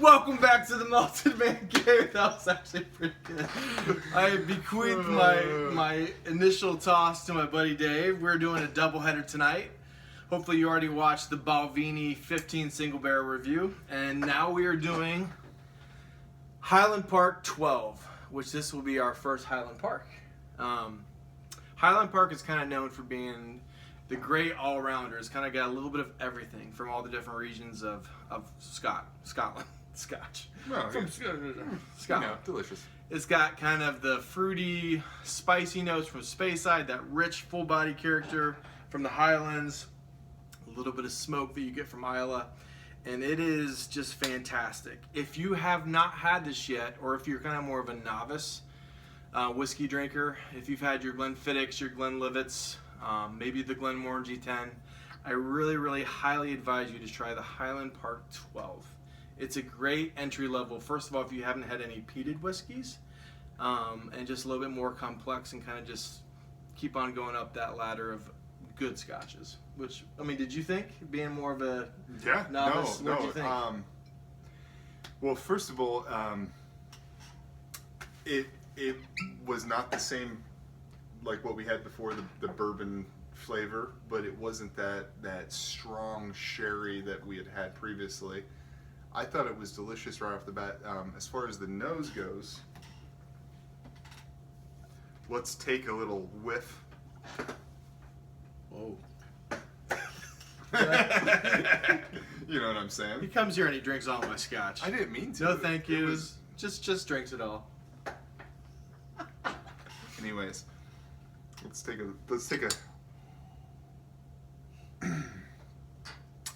Welcome back to the Melted Man Cave. That was actually pretty good. I bequeathed my initial toss to my buddy Dave. We're doing a doubleheader tonight. Hopefully you already watched the Balvenie 15 single barrel review. And now we are doing Highland Park 12, which this will be our first Highland Park. Highland Park is kind of known for being the great all-rounder. It's kind of got a little bit of everything from all the different regions of Scotland. Scotch. Well, From Scotland. Delicious. It's got kind of the fruity, spicy notes from Speyside, that rich, full-body character from the Highlands, a little bit of smoke that you get from Islay, and it is just fantastic. If you have not had this yet, or if you're kind of more of a novice whiskey drinker, if you've had your Glenfiddichs, your Glenlivets, maybe the Glenmorangie G10, I really, really highly advise you to try the Highland Park 12. It's a great entry level. First of all, if you haven't had any peated whiskeys, and just a little bit more complex, and kind of just keep on going up that ladder of good scotches. Which, I mean, did you think, being more of a novice? No. What did you think? Well, first of all, it was not the same like what we had before, the bourbon flavor, but it wasn't that strong sherry that we had previously. I thought it was delicious right off the bat. As far as the nose goes, let's take a little whiff. Whoa. You know what I'm saying? He comes here and he drinks all my scotch. I didn't mean to. No, thank you. Just drinks it all. Anyways, let's take a.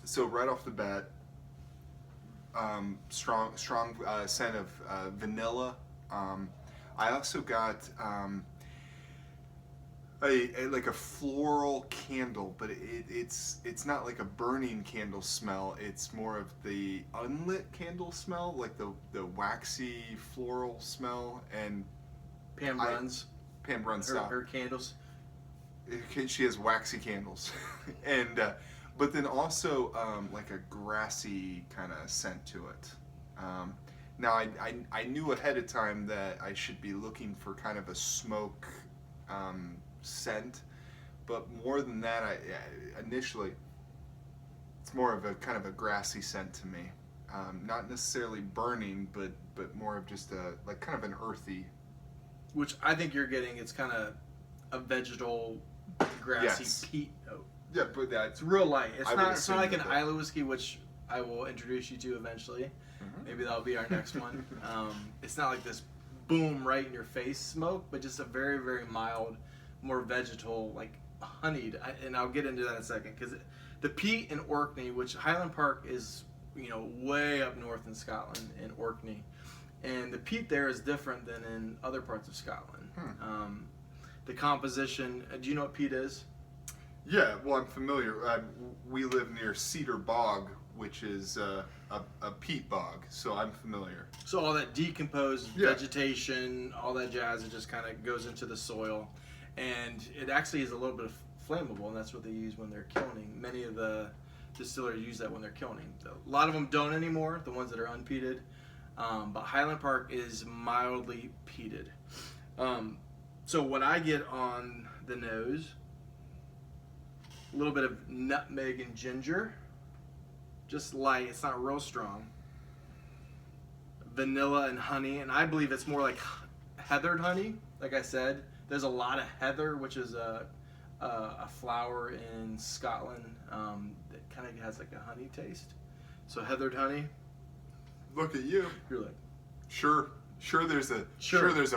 So right off the bat, strong scent of vanilla. I also got like a floral candle, but it's not like a burning candle smell. It's more of the unlit candle smell, like the waxy floral smell. And Pam runs her candles. She has waxy candles, and but then also like a grassy kind of scent to it. Now I knew ahead of time that I should be looking for kind of a smoke scent, but more than that, initially it's more of a kind of a grassy scent to me. Not necessarily burning, but more of just like kind of an earthy. Which I think you're getting. It's kind of a vegetal, grassy peat note. Yeah, but It's real light. It's not like an Islay whiskey, which I will introduce you to eventually. Mm-hmm. Maybe that'll be our next one. It's not like this boom right in your face smoke, but just a very, very mild, more vegetal, like honeyed. And I'll get into that in a second, because the peat in Orkney, which Highland Park is, way up north in Scotland, in Orkney. And the peat there is different than in other parts of Scotland. The composition, do you know what peat is? Yeah, well, I'm familiar. We live near Cedar Bog, which is a peat bog, so I'm familiar. So all that decomposed vegetation, all that jazz, it just kind of goes into the soil. And it actually is a little bit flammable, and that's what they use when they're kilning. Many of the distilleries use that when they're kilning. A lot of them don't anymore, the ones that are unpeated. But Highland Park is mildly peated. So when I get on the nose, a little bit of nutmeg and ginger, just light, it's not real strong. Vanilla and honey, and I believe it's more like heathered honey. Like I said, there's a lot of heather, which is a flower in Scotland that kind of has like a honey taste. So heathered honey. Look at you. You're like, sure. There's a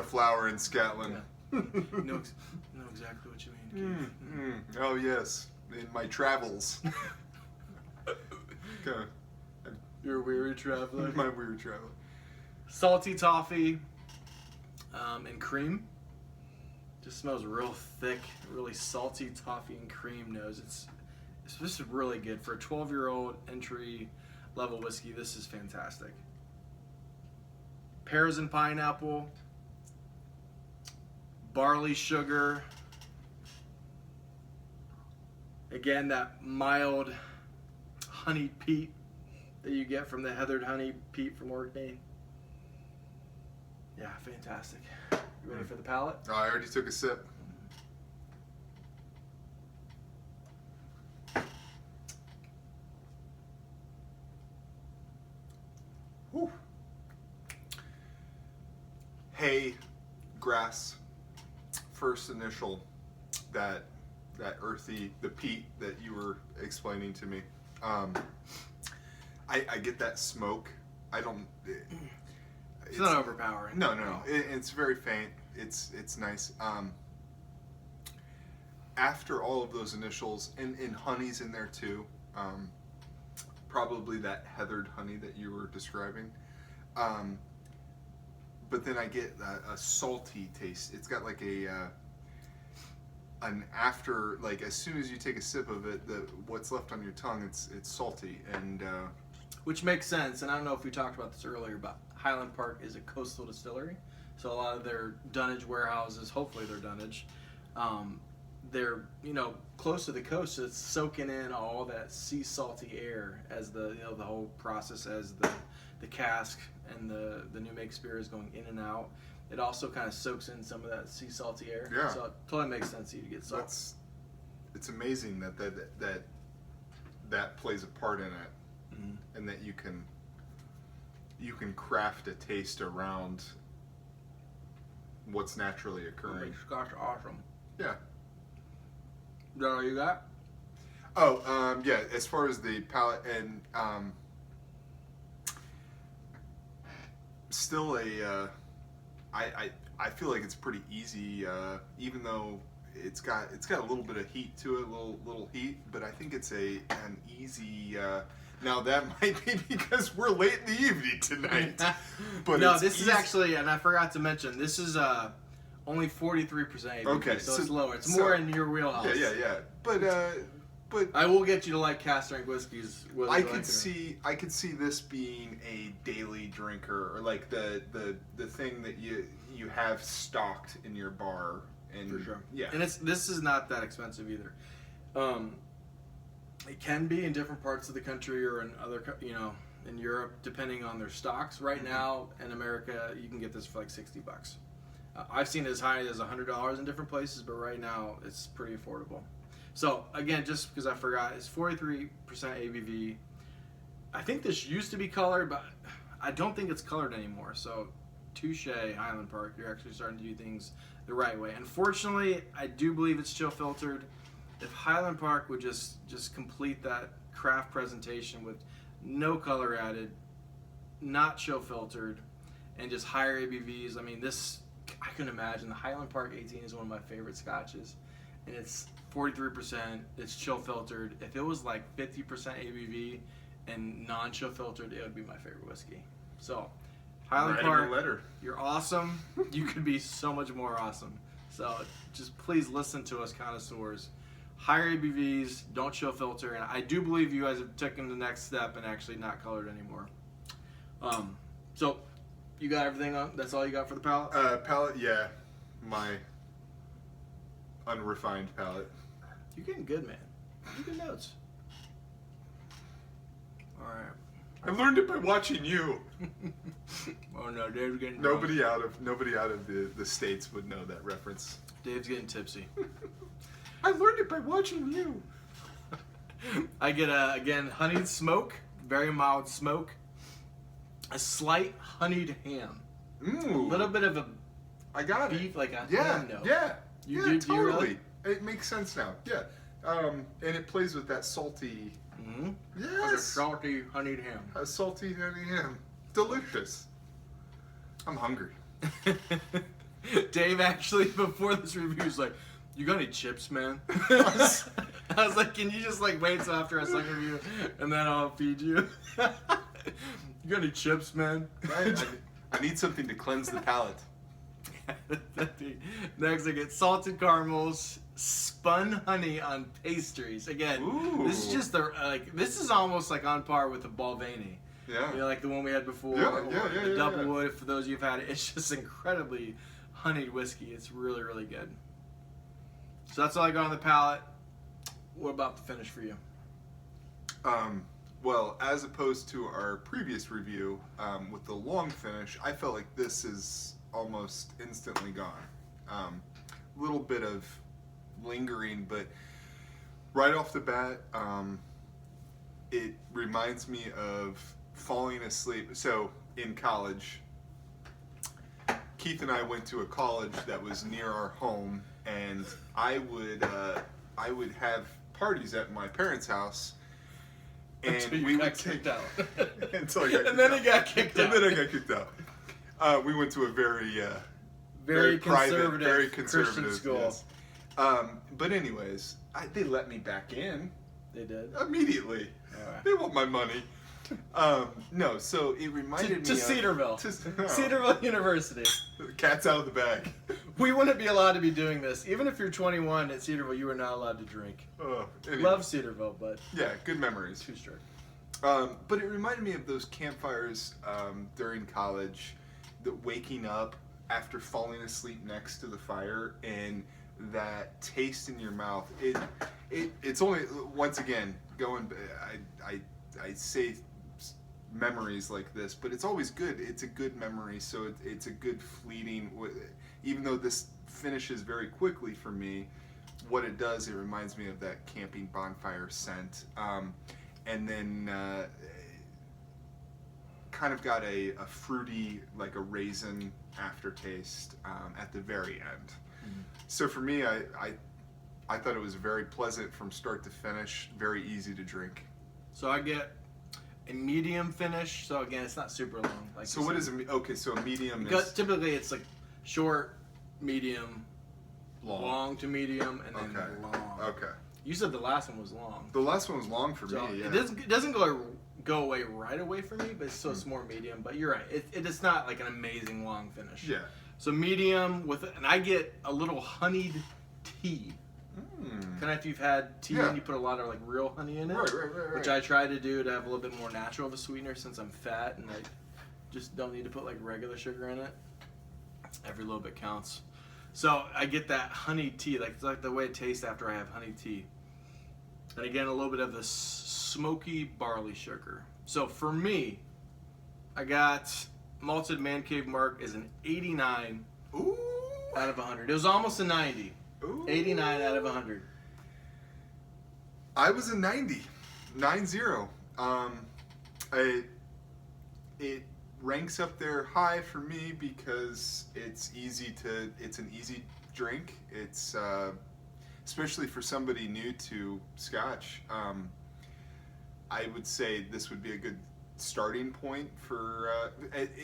flower in Scotland. Yeah. know exactly what you mean, Keith. Oh yes, in my travels. Okay. You're a weary traveler. My weary traveler. Salty toffee and cream. Just smells real thick, really salty toffee and cream nose. It's just really good for a 12-year-old entry level whiskey. This is fantastic. Pears and pineapple, barley sugar. Again, that mild honeyed peat that you get from the heathered honey peat from Orkney. Yeah, fantastic. You ready for the palate? Oh, I already took a sip. Whew. Hay, grass, first initial, that earthy, the peat that you were explaining to me. I get that smoke. I don't. It's not overpowering. No. It's very faint. It's nice. After all of those initials, and honey's in there too. Probably that heathered honey that you were describing. But then I get a salty taste. It's got like an after, like as soon as you take a sip of it, what's left on your tongue, it's salty, and which makes sense. And I don't know if we talked about this earlier, but Highland Park is a coastal distillery, so a lot of their dunnage warehouses, hopefully their dunnage, they're close to the coast, so it's soaking in all that sea salty air as the whole process, as the cask and the new make spirit is going in and out. It also kind of soaks in some of that sea salty air. Yeah. So it totally makes sense to you to get salt. It's amazing that plays a part in it, Mm-hmm. and that you can craft a taste around what's naturally occurring. Gosh, awesome. Yeah. Is that all you got? Oh, yeah. As far as the palate, and still I feel like it's pretty easy, even though it's got a little bit of heat to it, little heat, but I think it's an easy. Now that might be because we're late in the evening tonight. But no, this is actually, and I forgot to mention, this is only 43% ABV, okay, so it's lower. It's more in your wheelhouse. Yeah. But I will get you to like cask strength whiskeys. I could see this being a daily drinker, or like the thing that you have stocked in your bar. And for sure. Yeah. And this is not that expensive either. It can be in different parts of the country or in other, in Europe, depending on their stocks. Right now in America, you can get this for like $60. I've seen it as high as $100 in different places, but right now it's pretty affordable. So again, just because I forgot, it's 43% ABV. I think this used to be colored, but I don't think it's colored anymore. So touche, Highland Park, you're actually starting to do things the right way. Unfortunately, I do believe it's chill filtered. If Highland Park would just complete that craft presentation with no color added, not chill filtered, and just higher ABVs, I mean, I couldn't imagine. The Highland Park 18 is one of my favorite scotches, and it's 43%, it's chill filtered. If it was like 50% ABV and non-chill filtered, it would be my favorite whiskey. So, Highland Park, you're awesome. You could be so much more awesome. So, just please listen to us, connoisseurs. Higher ABVs, don't chill filter, and I do believe you guys have taken the next step and actually not colored anymore. So, you got everything on? That's all you got for the palate? Palate, yeah. My unrefined palate. You're getting good, man. You good notes. All right. I learned it by watching you. Oh no, Dave's getting nobody out of the States would know that reference. Dave's getting tipsy. I learned it by watching you. I get again honeyed smoke, very mild smoke, a slight honeyed ham, Ooh. a little bit of a beef, like a ham note. Yeah, Do totally. you really? It makes sense now. Yeah, and it plays with that salty. Mm-hmm. Yes. Like a salty honeyed ham. A salty honey ham. Delicious. I'm hungry. Dave actually, before this review, was like, "You got any chips, man?" I was like, "Can you just like wait till after our second review, and then I'll feed you?" You got any chips, man? I need something to cleanse the palate. Next, I get salted caramels, spun honey on pastries. Again, Ooh. This is just this is almost like on par with the Balvenie. Yeah. Like the one we had before. The Double Wood. For those of you who've had it, it's just incredibly honeyed whiskey. It's really, really good. So that's all I got on the palate. What about the finish for you? Well, as opposed to our previous review with the long finish, I felt like this is almost instantly gone. A little bit of lingering, but right off the bat, it reminds me of falling asleep. So in college, Keith and I went to a college that was near our home, and I would have parties at my parents' house. And Until we you would got kicked out. until I got And then kicked he got kicked out. And then I got kicked out. We went to a very private, very conservative Christian school. Yes. But anyways, they let me back in They did. immediately. Alright. They want my money. No, so it reminded To me Cedarville. of Cedarville University. Cat's out of the bag. We wouldn't be allowed to be doing this. Even if you're 21 at Cedarville, you are not allowed to drink. Anyway. Love Cedarville, but Yeah, good memories. too strict. But it reminded me of those campfires during college, the waking up after falling asleep next to the fire and that taste in your mouth. It's only, once again, I say memories like this, but it's always good. It's a good memory, so it's a good fleeting, even though this finishes very quickly for me, what it does, it reminds me of that camping bonfire scent. And then kind of got a fruity, like a raisin aftertaste at the very end. Mm-hmm. So for me, I thought it was very pleasant from start to finish, very easy to drink. So I get a medium finish. So again, it's not super long. Like So what is okay? So a medium because is typically it's like short, medium, long to medium, and then long. Okay. You said the last one was long. The last one was long for So me. Yeah. it doesn't go away right away for me, but it's more medium. But you're right. It's not like an amazing long finish. Yeah. So medium and I get a little honeyed tea. Kind of if you've had tea and you put a lot of like real honey in it, Right. which I try to do to have a little bit more natural of a sweetener since I'm fat and I just don't need to put like regular sugar in it. Every little bit counts. So I get that honey tea, it's like the way it tastes after I have honey tea. And again, a little bit of the smoky barley sugar. So for me, I got Malted Man Cave Mark is an 89 out of 100. It was almost a 90. Ooh. 89 out of 100. I was a 90. 9-0. It ranks up there high for me because it's an easy drink. It's especially for somebody new to Scotch. I would say this would be a good starting point for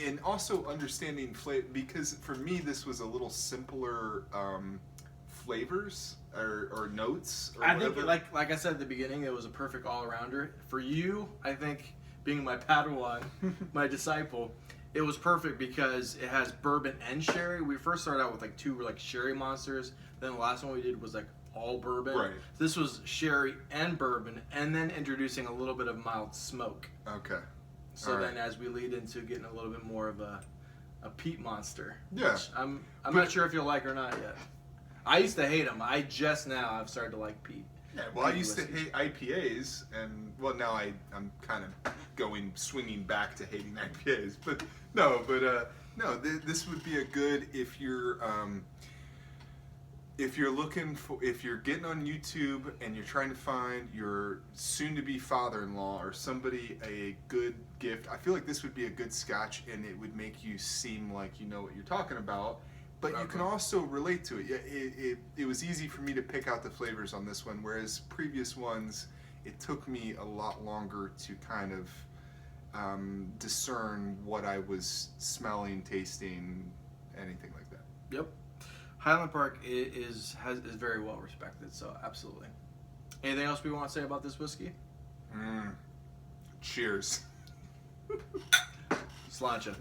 and also understanding flavor, because for me this was a little simpler flavors or notes or I whatever. think like I said at the beginning, it was a perfect all-arounder. For you, I think being my Padawan, my disciple, it was perfect because it has bourbon and sherry. We first started out with like two like sherry monsters. Then the last one we did was like all bourbon. Right. This was sherry and bourbon, and then introducing a little bit of mild smoke. Okay. So All then right. as we lead into getting a little bit more of a peat monster. Yeah. Which I'm not sure if you'll like or not yet. I used to hate them. I've started to like peat. Yeah, well, I used to hate IPAs, and well, now I'm kind of swinging back to hating IPAs. But no, this would be a good if you're looking for, if you're getting on YouTube and you're trying to find your soon-to-be father-in-law or somebody a good gift. I feel like this would be a good Scotch, and it would make you seem like you know what you're talking about. But you can also relate to it. It was easy for me to pick out the flavors on this one, whereas previous ones, it took me a lot longer to kind of discern what I was smelling, tasting, anything like that. Yep. Highland Park is very well respected, so absolutely. Anything else we want to say about this whiskey? Cheers. Sláinte.